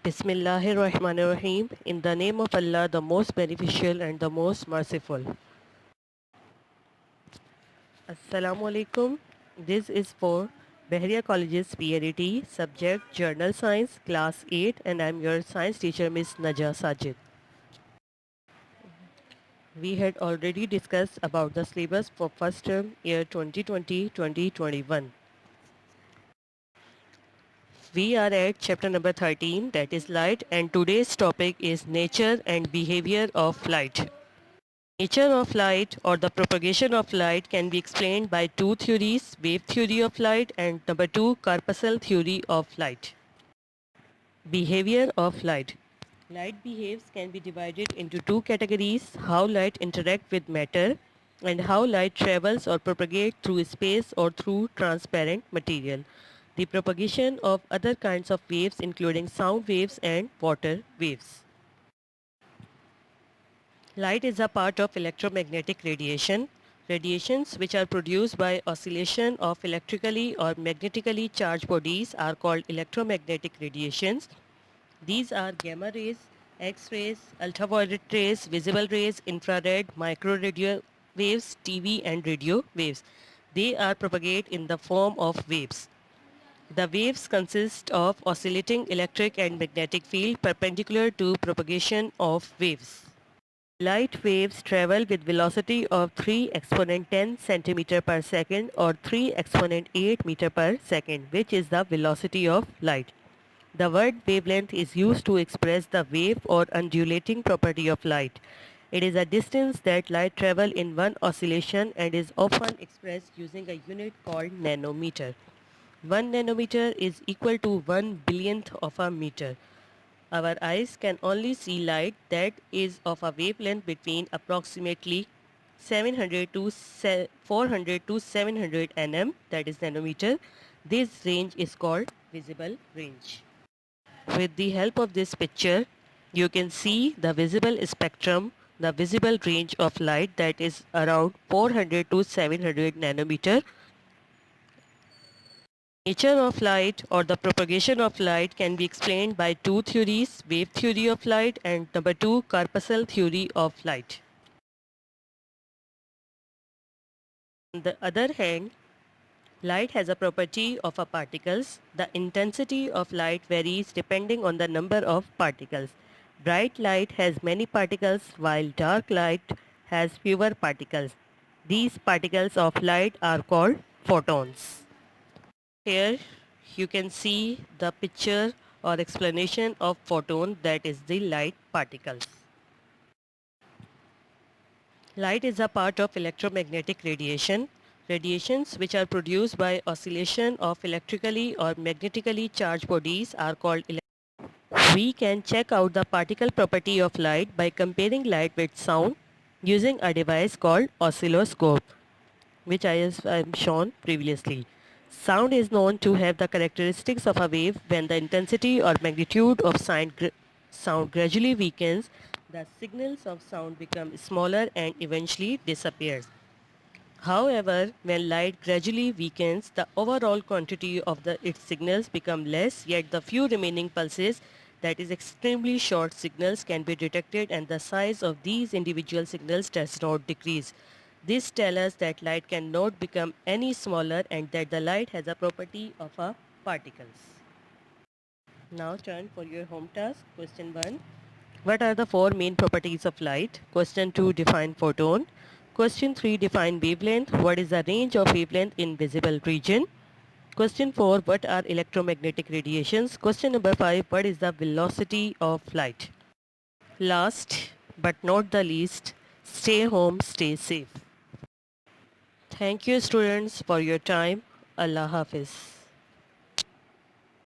Bismillahirrahmanirrahim. In the name of Allah, the most beneficial and the most merciful. Assalamu alaikum. This is for Bahria College's PNET subject Journal Science Class 8 and I am your science teacher Miss Naja Sajid. We had already discussed about the syllabus for first term year 2020-2021. We are at chapter number 13, that is light, and today's topic is nature and behavior of light. Nature of light or the propagation of light can be explained by two theories, wave theory of light and number two, corpuscle theory of light. Behavior of light. Light behaves can be divided into two categories, how light interact with matter and how light travels or propagates through space or through transparent material. The propagation of other kinds of waves including sound waves and water waves. Light is a part of electromagnetic radiation. Radiations which are produced by oscillation of electrically or magnetically charged bodies are called electromagnetic radiations. These are gamma rays, X-rays, ultraviolet rays, visible rays, infrared, micro radio waves, TV and radio waves. They are propagated in the form of waves. The waves consist of oscillating electric and magnetic field perpendicular to propagation of waves. Light waves travel with velocity of 3 exponent 10 centimeter per second or 3 exponent 8 meter per second, which is the velocity of light. The word wavelength is used to express the wave or undulating property of light. It is a distance that light travels in one oscillation and is often expressed using a unit called nanometer. 1 nanometer is equal to 1 billionth of a meter. Our eyes can only see light that is of a wavelength between approximately 700 to 400 to 700 nm, that is nanometer. This range is called visible range. With the help of this picture, you can see the visible spectrum, the visible range of light that is around 400 to 700 nanometer. Nature of light or the propagation of light can be explained by two theories, wave theory of light and number two, corpuscle theory of light. On the other hand, light has a property of a particles. The intensity of light varies depending on the number of particles. Bright light has many particles while dark light has fewer particles. These particles of light are called photons. Here you can see the picture or explanation of photon, that is the light particles. Light is a part of electromagnetic radiation. Radiations which are produced by oscillation of electrically or magnetically charged bodies are called We can check out the particle property of light by comparing light with sound using a device called oscilloscope, which I have shown previously. Sound is known to have the characteristics of a wave. When the intensity or magnitude of sound gradually weakens, the signals of sound become smaller and eventually disappears. However, when light gradually weakens, the overall quantity of its signals become less, yet the few remaining pulses, that is extremely short signals, can be detected and the size of these individual signals does not decrease. This tells us that light cannot become any smaller and that the light has a property of a particles. Now turn for your home task. Question 1. What are the four main properties of light? Question 2. Define photon. Question 3. Define wavelength. What is the range of wavelength in visible region? Question 4. What are electromagnetic radiations? Question number 5. What is the velocity of light? Last but not the least, stay home, stay safe. Thank you students for your time. Allah Hafiz.